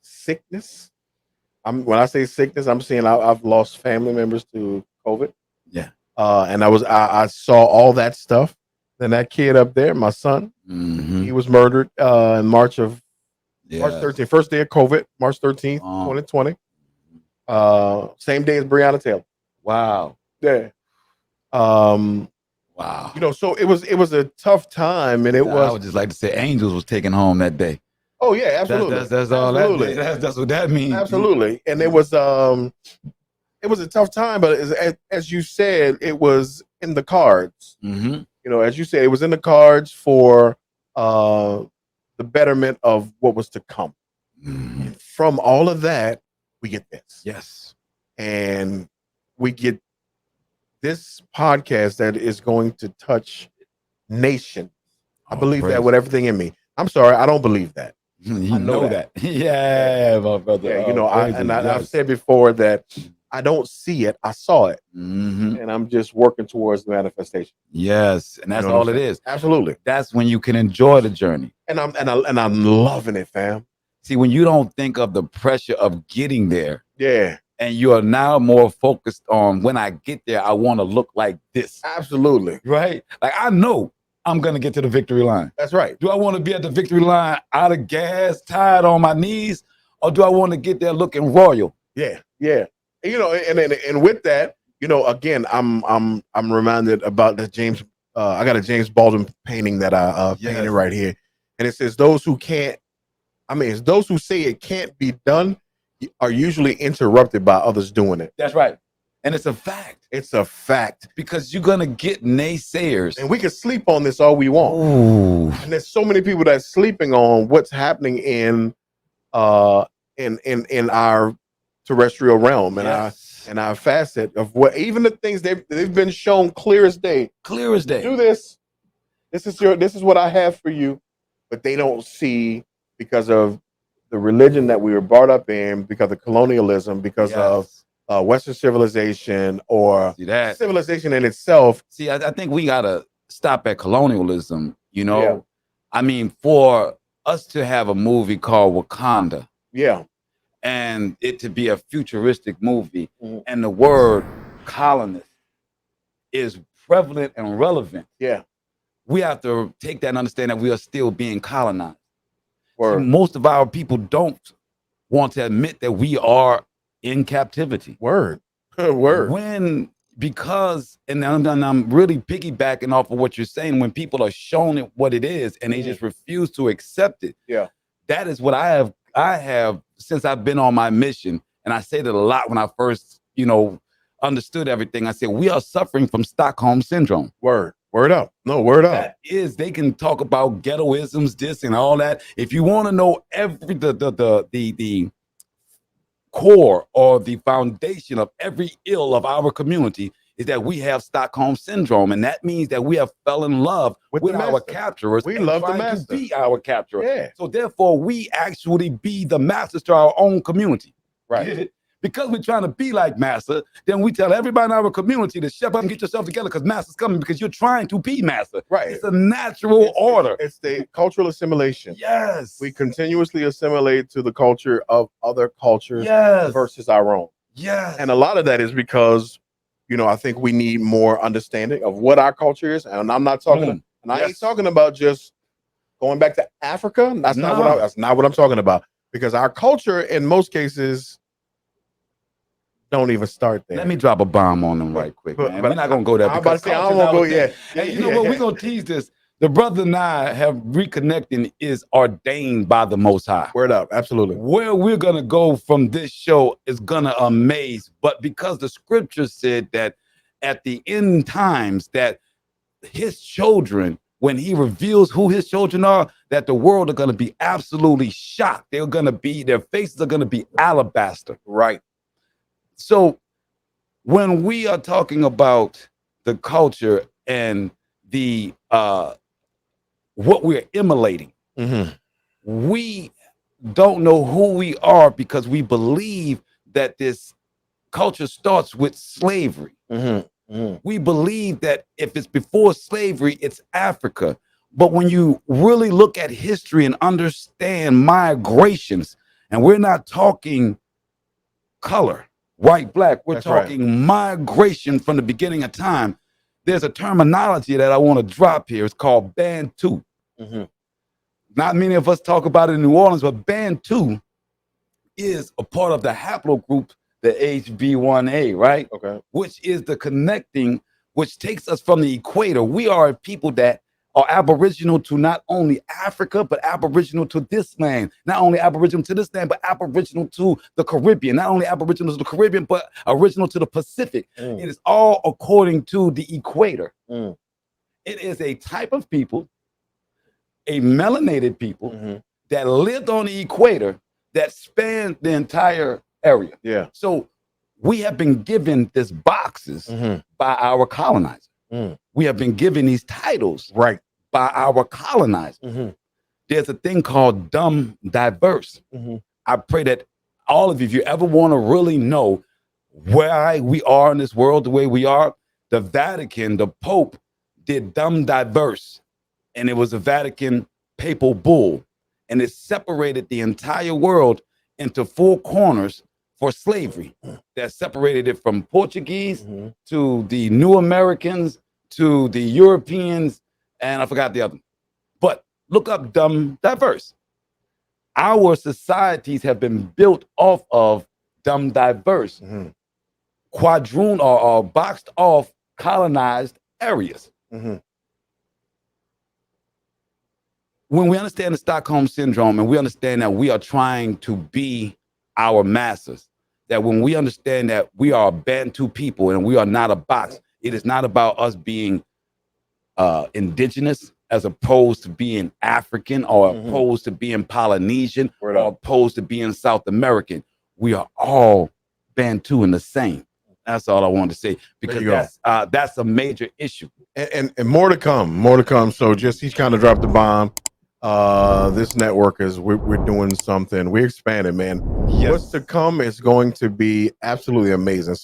sickness. When I say sickness, I'm saying I've lost family members to COVID. Yeah. And I saw all that stuff. Then that kid up there, my son, he was murdered in March 13th, first day of COVID, March 13th, 2020. Same day as Breonna Taylor. Wow. Yeah. Wow. So it was a tough time, and I would just like to say angels was taken home that day. Oh yeah, absolutely. That's all. Absolutely. That's what that means. Absolutely. And it was a tough time, but as you said, it was in the cards. As you said, it was in the cards for the betterment of what was to come. And from all of that, we get this. Yes. And we get this podcast that is going to touch nations. I believe that with everything in me. I'm sorry, I don't believe that. You know that. Yeah, my brother. Yeah, Yes. I've said before that I don't see it, I saw it, Mhm. and I'm just working towards the manifestation. Yes, and You that's know what all I'm it saying? is. Absolutely. That's when you can enjoy the journey. And I'm loving it, fam. See, when you don't think of the pressure of getting there, Yeah, and you are now more focused on when I get there, I want to look like this, absolutely. right? Like I know I'm gonna get to the victory line. That's right. Do I want to be at the victory line out of gas, tired on my knees, or do I want to get there looking royal? Yeah, yeah. You know, and with that, you know, again, I'm reminded about the James. I got a James Baldwin painting that I painted right here, and it says, "Those who can't, I mean, it's those who say it can't be done are usually interrupted by others doing it." That's right, and it's a fact. It's a fact Because you're gonna get naysayers, and we can sleep on this all we want. Ooh. And there's so many people that's sleeping on what's happening in our terrestrial realm and our facet of what even the things they've been shown clear as day. Clear as day. Do this. This is what I have for you, but they don't see because of the religion that we were brought up in, because of colonialism, because of Western civilization or civilization in itself. See, I think we gotta stop at colonialism. You know, I mean, for us to have a movie called Wakanda, and it to be a futuristic movie, and the word colonist is prevalent and relevant. We have to take that and understand that we are still being colonized. See, most of our people don't want to admit that we are in captivity. Word. Because I'm really piggybacking off of what you're saying, when people are shown it what it is and they just refuse to accept it. That is what I have since I've been on my mission. And I say that a lot when I first, understood everything. I said, we are suffering from Stockholm syndrome. Word up. No, word up. That is, they can talk about ghettoisms, this and all that. If you want to know the core or the foundation of every ill of our community, is that we have Stockholm syndrome, and that means that we have fell in love with our capturers. We love the master. To be our capturer. Yeah. So therefore, we actually be the masters to our own community. Right. Because we're trying to be like Master, then we tell everybody in our community to shut up and get yourself together, because Master's coming, because you're trying to be Master. Right. It's a natural order. It's the cultural assimilation. Yes. We continuously assimilate to the culture of other cultures versus our own. Yes. And a lot of that is because, I think we need more understanding of what our culture is. And I'm not talking, I ain't talking about just going back to Africa. That's not what I'm talking about. Because our culture, in most cases, don't even start there. Let me drop a bomb on them right quick, man. We're not gonna go there. I'm about to say I don't want to go yet. Hey, you know what? We're gonna tease this. The brother and I have reconnecting is ordained by the Most High. Word up, absolutely. Where we're gonna go from this show is gonna amaze, but because the scripture said that at the end times that his children, when he reveals who his children are, that the world are gonna be absolutely shocked. Their faces are gonna be alabaster. Right. So when we are talking about the culture and the what we're emulating, we don't know who we are, because we believe that this culture starts with slavery. We believe that if it's before slavery, it's Africa. But when you really look at history and understand migrations, and we're not talking color, white, black, we're talking migration from the beginning of time. There's a terminology that I want to drop here. It's called Bantu. Not many of us talk about it in New Orleans, but Bantu is a part of the haplogroup, the HB1A, right? Okay. Which is the connecting, which takes us from the equator. We are a people that are aboriginal to not only Africa, but aboriginal to this land. Not only aboriginal to this land, but aboriginal to the Caribbean. Not only aboriginal to the Caribbean, but original to the Pacific. It is all according to the equator. It is a type of people, a melanated people that lived on the equator that spanned the entire area. Yeah. So we have been given these boxes by our colonizer. We have been given these titles by our colonizer. there's a thing called dumb diverse. I pray that all of you, if you ever want to really know why we are in this world the way we are, the Vatican, the Pope did dumb diverse, and it was a Vatican papal bull, and it separated the entire world into four corners for slavery. That separated it from Portuguese to the New Americans to the Europeans, and I forgot the other. But look up dumb diverse. Our societies have been built off of dumb diverse, quadroon or boxed off colonized areas. When we understand the Stockholm syndrome and we understand that we are trying to be our masters, that when we understand that we are a Bantu people and we are not a box, it is not about us being indigenous as opposed to being African or opposed to being Polynesian or opposed to being South American. We are all Bantu and the same. That's all I wanted to say, because that's a major issue. And more to come, more to come. So just he's kind of dropped the bomb. This network is we're doing something. We're expanding, man. Yes. What's to come is going to be absolutely amazing.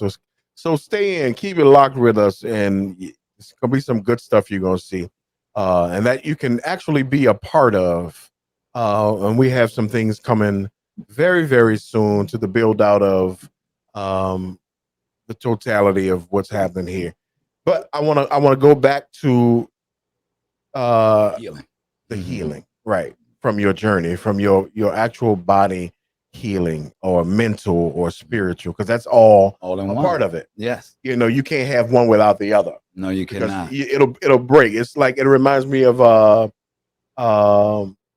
So stay in, keep it locked with us, and it's gonna be some good stuff you're gonna see, and that you can actually be a part of. And we have some things coming very, very soon to the build out of the totality of what's happening here. But I want to go back to Healing. The healing, right, from your journey, from your actual body healing or mental or spiritual, because that's all in a one part of it. Yes. You know, you can't have one without the other. No, you cannot. It'll break. It's like, it reminds me of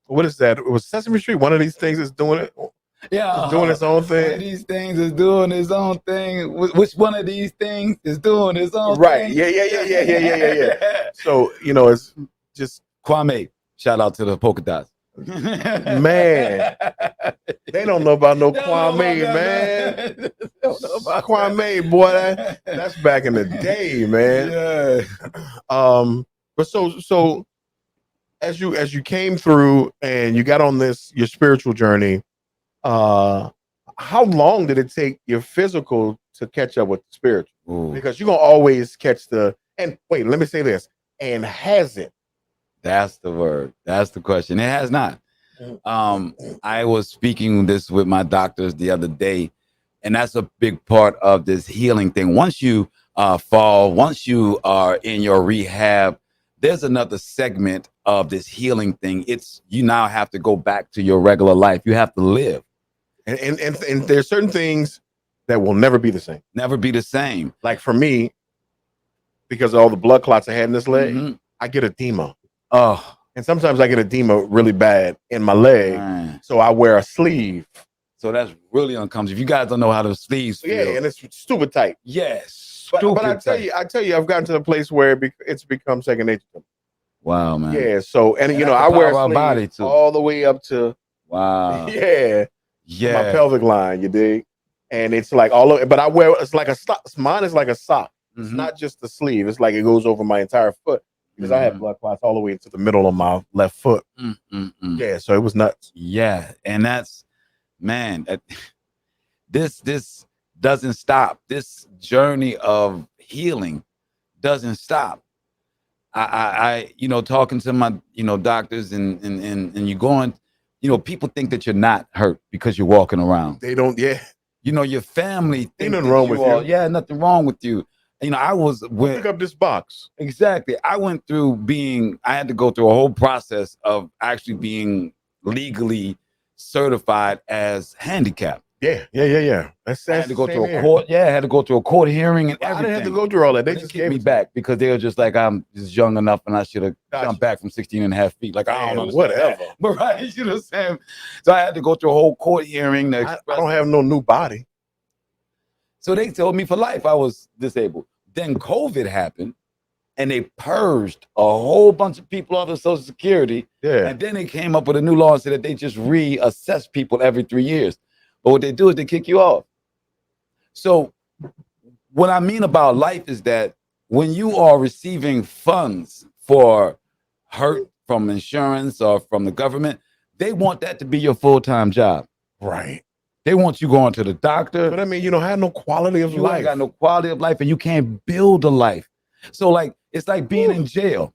what is that? It was Sesame Street. One of these things is doing it. Yeah, it's doing its own thing. One of these things is doing its own thing. Which one of these things is doing its own right. thing? Yeah. So, you know, it's just Kwame. Shout out to the polka dots. Man, they don't know about no Kwame, man. Kwame, boy, that's back in the day, man. Yeah. But so as you came through and you got on your spiritual journey, how long did it take your physical to catch up with the spiritual? Ooh. Because you're gonna always catch and wait, let me say this. And has it? That's the word. That's the question. It has not. I was speaking this with my doctors the other day, and that's a big part of this healing thing. Once you fall, once you are in your rehab, there's another segment of this healing thing. It's you now have to go back to your regular life. You have to live. And there's certain things that will never be the same. Never be the same. Like for me, because of all the blood clots I had in this leg, I get edema. Oh, and sometimes I get edema really bad in my leg, so I wear a sleeve. So that's really uncomfortable. If you guys don't know how the sleeves feel, yeah, and it's stupid tight. Yes, but I tell you, I've gotten to the place where it's become second nature to me. Wow, man. Yeah. So and you know, I wear a sleeve all the way up to yeah, my pelvic line. You dig? And it's like all over, but I wear it's like a sock. Mine is like a sock. It's not just the sleeve. It's like it goes over my entire foot. Because I had blood clots all the way into the middle of my left foot. Yeah, so it was nuts. Yeah, and that's, man, this doesn't stop. This journey of healing doesn't stop. I you know, talking to my, you know, doctors and you're going, you know, people think that you're not hurt because you're walking around. They don't, yeah. You know, your family ain't nothing wrong with you. Yeah, nothing wrong with you. You know, pick up this box. Exactly. I went through I had to go through a whole process of actually being legally certified as handicapped. Yeah. I had to go through a court. Yeah, I had to go through a court hearing and everything. I didn't have to go through all that. They just gave me back because they were just like, I'm just young enough and I should have jumped back from 16 and a half feet. Like, I don't know. Whatever. But right, you know what I'm saying? So I had to go through a whole court hearing. I don't have no new body. So they told me for life I was disabled. Then COVID happened and they purged a whole bunch of people off of Social Security. Yeah. And then they came up with a new law and said that they just reassess people every 3 years. But what they do is they kick you off. So what I mean about life is that when you are receiving funds for hurt from insurance or from the government, they want that to be your full-time job. Right. They want you going to the doctor. But I mean, you don't have no quality of You life. ain't got no quality of life, and you can't build a life. So like, it's like being in jail.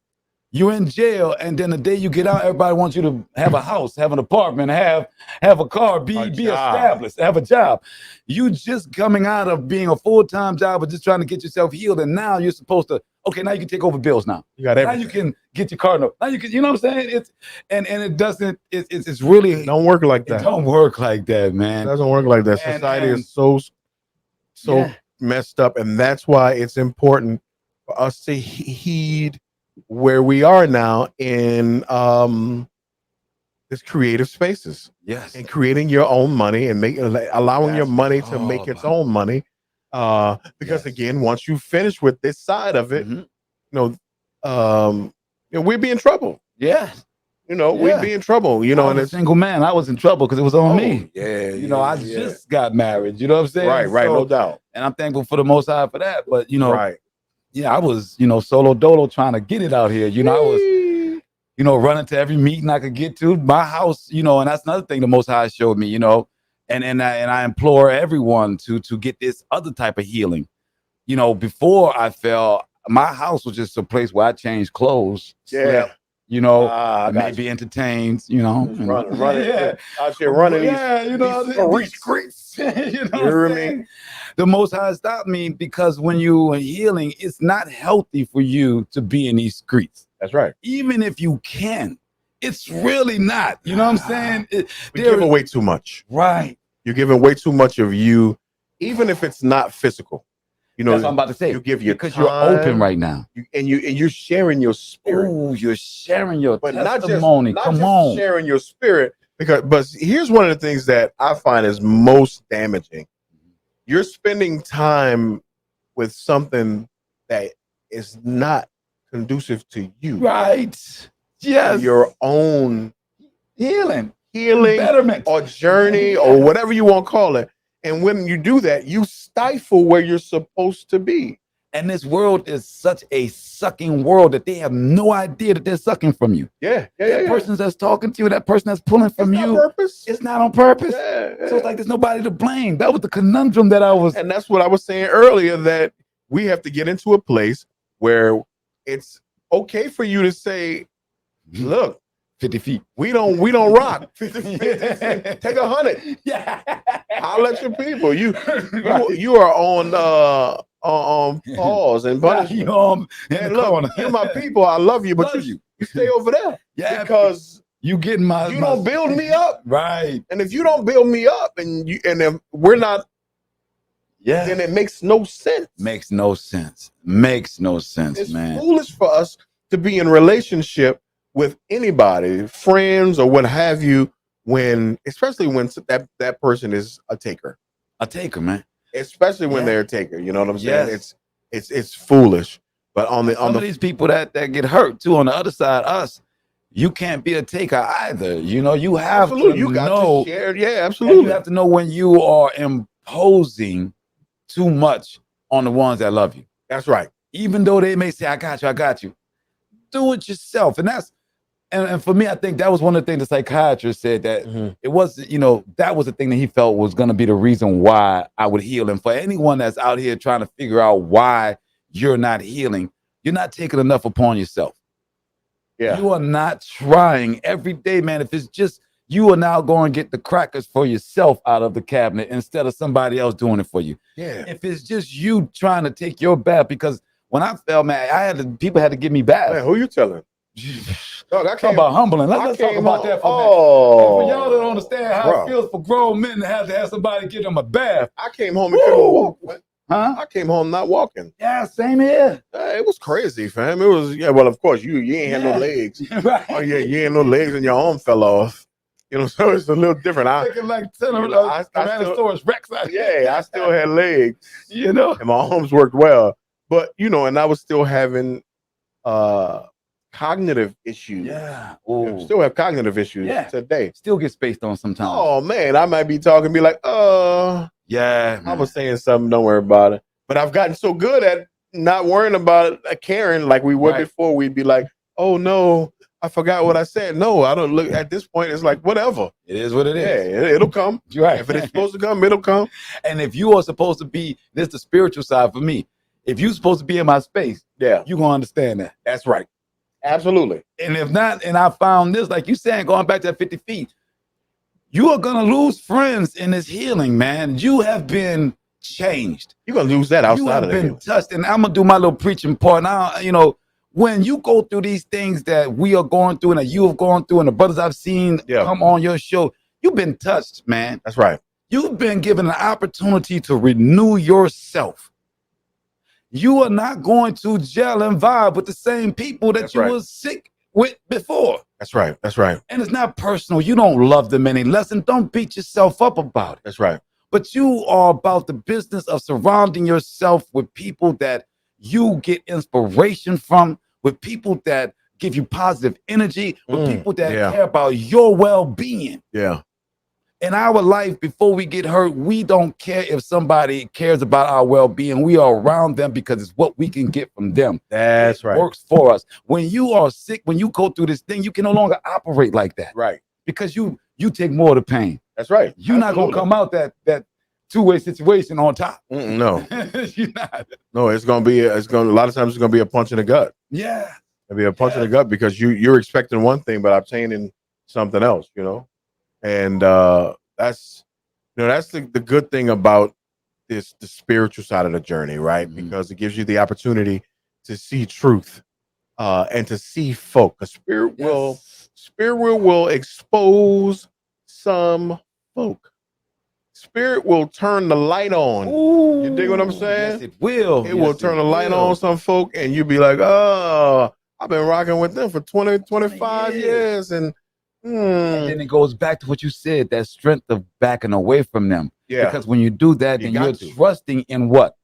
You're in jail, and then the day you get out, everybody wants you to have a house, have an apartment, have a car, be established, have a job. You just coming out of being a full-time job, but just trying to get yourself healed, and now you're supposed to. Okay, now you can take over bills. Now you got everything. Now you can get your car. Now you can. You know what I'm saying? It's and it doesn't. It's really it don't work like that. It don't work like that, man. It doesn't work like that. Society is so messed up, and that's why it's important for us to heed where we are now in this creative spaces. Yes. And creating your own money and allowing your money to make its own money. Because again, once you finish with this side of it, you know, we'd be in trouble. Yeah. We'd be in trouble. And as a single man, I was in trouble because it was on me. Yeah. I just got married. You know what I'm saying? Right, no doubt. And I'm thankful for the Most High for that. But right. Yeah, I was, solo dolo trying to get it out here. I was, running to every meeting I could get to. My house, and that's another thing the Most High showed me, and I implore everyone to get this other type of healing. Before I fell, my house was just a place where I changed clothes, slept, maybe entertained, running, out here running, these streets. You hear me? The Most High stopped me because when you are healing, it's not healthy for you to be in these streets. That's right. Even if you can, it's really not. You know what I'm saying? We give away too much. Right. You're giving way too much of you, even if it's not physical. That's what I'm about to say. You give your because time, you're open right now, and you're sharing your spirit. Oh, you're sharing your testimony. Not just sharing your spirit. But here's one of the things that I find is most damaging. You're spending time with something that is not conducive to you. Right. Yes. Your own healing, betterment, or journey, or whatever you want to call it. And when you do that, you stifle where you're supposed to be. And this world is such a sucking world that they have no idea that they're sucking from you. Yeah. That person that's talking to you, that person that's pulling from you. It's not on purpose. So it's like there's nobody to blame. That was the conundrum that I was. And that's what I was saying earlier, that we have to get into a place where it's okay for you to say, look, 50 feet. We don't rock. 50 feet. Take 100. Yeah. I'll let your people. You are on pause and punishment. And look, you're my people. I love you, but you stay over there. Yeah, because you getting my. You don't build me up, right? And if you don't build me up, and if we're not, then it makes no sense. Makes no sense, man. It's foolish for us to be in relationship with anybody, friends or what have you, especially when that person is a taker. A taker, man. Especially when they're a taker. You know what I'm saying? Yes. It's foolish. But on these people that get hurt too, on the other side, us, you can't be a taker either. You have to share. Yeah, absolutely. You have to know when you are imposing too much on the ones that love you. That's right. Even though they may say, I got you. Do it yourself. And that's And for me, I think that was one of the things the psychiatrist said, that it was, that was the thing that he felt was going to be the reason why I would heal. And for anyone that's out here trying to figure out why you're not healing, you're not taking enough upon yourself. Yeah. You are not trying every day, man. If it's just, you are now going to get the crackers for yourself out of the cabinet instead of somebody else doing it for you. Yeah. If it's just you trying to take your bath, because when I fell, man, people had to give me baths. Man, who you telling? Dog, talk about humbling. Let's talk about that for a minute. Oh, for y'all that don't understand how it feels for grown men to have somebody give them a bath. I came home and couldn't walk. Huh? I came home not walking. Yeah, same here. It was crazy, fam. It was, well, of course, you ain't had no legs. Right. Oh, yeah, you ain't no legs and your arm fell off. So it's a little different. Thinking like Tyrannosaurus Rex out here. Yeah, I still had legs. And my arms worked well. But, and I was still having cognitive issues. Yeah. Still have cognitive issues today. Still get spaced on sometimes. Oh, man, I might be talking, be like, yeah, I was saying something, don't worry about it. But I've gotten so good at not worrying about it, caring like we were before. We'd be like, oh, no, I forgot what I said. No, I don't look at this point. It's like, whatever. It is what it is. Yeah, it'll come. Right. If it is supposed to come, it'll come. And if you are supposed to be, this is the spiritual side for me. If you're supposed to be in my space, yeah, you're going to understand that. That's right. Absolutely. And if not, and I found this, like you saying, going back to that 50 feet, you are going to lose friends in this healing, man. You have been changed. You're going to lose that outside of it. You have been touched. And I'm going to do my little preaching part now. You know, when you go through these things that we are going through and that you have gone through and the brothers I've seen come on your show, you've been touched, man. That's right. You've been given an opportunity to renew yourself. You are not going to gel and vibe with the same people that you were sick with before. That's right. That's right. And it's not personal. You don't love them any less, and don't beat yourself up about it. That's right. But you are about the business of surrounding yourself with people that you get inspiration from, with people that give you positive energy, with people that care about your well-being. Yeah. In our life, before we get hurt, we don't care if somebody cares about our well-being. We are around them because it's what we can get from them. That's right. It works for us. When you are sick, when you go through this thing, you can no longer operate like that. Right. Because you take more of the pain. That's right. You're not going to come out that two-way situation on top. No. You're not. No, a lot of times it's going to be a punch in the gut. Yeah. It'll be a punch in the gut because you're expecting one thing, but obtaining something else, you know? And that's the good thing about the spiritual side of the journey, right? Because it gives you the opportunity to see truth and to see folk. A spirit will expose some folk. Spirit will turn the light on. Ooh, you dig what I'm saying? Yes, it will. It will turn the light on some folk, and you'll be like, oh, I've been rocking with them for 20, 25 years. And then it goes back to what you said, that strength of backing away from them. Yeah. Because when you do that, then you're trusting in what?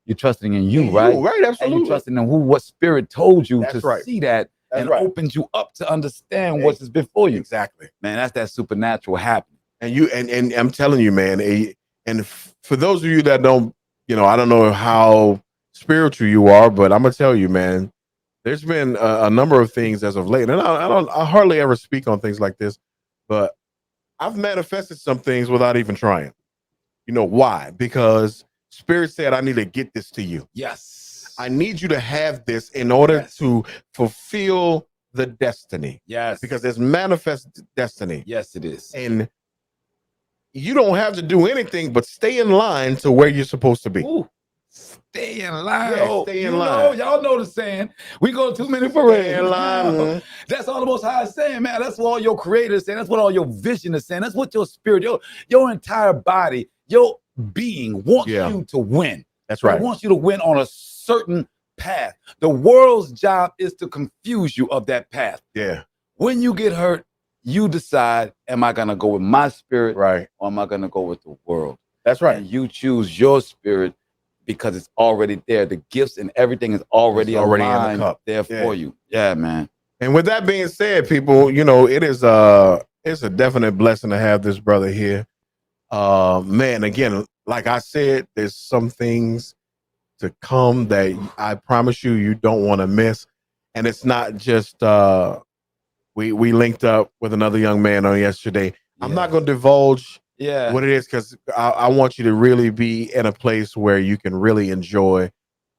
You're trusting in you, right? Right, absolutely. And you're trusting in what spirit told you to see that and opens you up to understand what's before you. Exactly. Man, that's that supernatural happening. And I'm telling you, man, and for those of you that don't, I don't know how spiritual you are, but I'm going to tell you, man, there's been a number of things as of late, and I hardly ever speak on things like this, but I've manifested some things without even trying. You know why? Because Spirit said, I need to get this to you. Yes. I need you to have this in order to fulfill the destiny. Yes. Because there's manifest destiny. Yes, it is. And you don't have to do anything but stay in line to where you're supposed to be. Ooh. Stay in line. Yeah, stay in line. Y'all know the saying. We go too many parades. Stay in line. That's all the Most High is saying, man. That's what all your creators is saying. That's what all your vision is saying. That's what your spirit, your entire body, your being wants you to win. That's right. It wants you to win on a certain path. The world's job is to confuse you of that path. Yeah. When you get hurt, you decide, am I going to go with my spirit, right, or am I going to go with the world? That's right. And you choose your spirit because it's already there. The gifts and everything is already in the cup there for you. Yeah, man. And with that being said, people, it's a definite blessing to have this brother here. Man, again, like I said, there's some things to come that I promise you don't want to miss. And it's not just we linked up with another young man on yesterday. Yeah. I'm not going to divulge what it is because I want you to really be in a place where you can really enjoy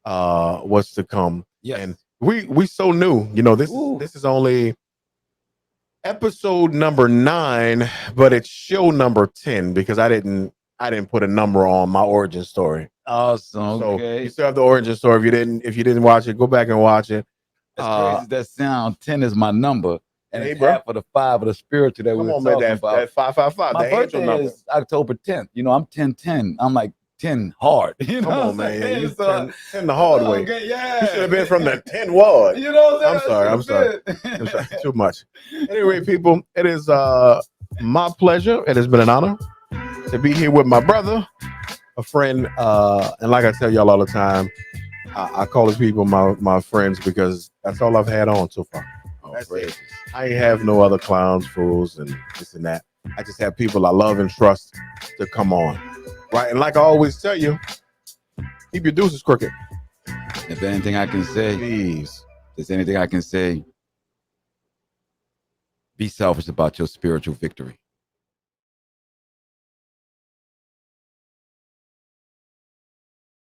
what's to come. Yes. And we so new, this is only episode number 9, but it's show number 10 because I didn't put a number on my origin story. Awesome. So okay. You still have the origin story. If you didn't watch it, go back and watch it. That's crazy. That sound 10 is my number. And it's half of the 5 of the spiritual that we were talking about. That 555. My birthday is October 10th. I'm 10-10. I'm like 10 hard. Come on, man. You 10 the hard way. Okay, yeah. You should have been from the 10 ward. You know what I'm sorry. I'm sorry. Too much. Anyway, people, it is my pleasure. It has been an honor to be here with my brother, a friend, and like I tell y'all all the time, I call these people my friends because that's all I've had on so far. That's it. I ain't have no other clowns, fools, and this and that. I just have people I love and trust to come on. Right? And like I always tell you, keep your deuces crooked. If there's anything I can say, please. If there's anything I can say, be selfish about your spiritual victory.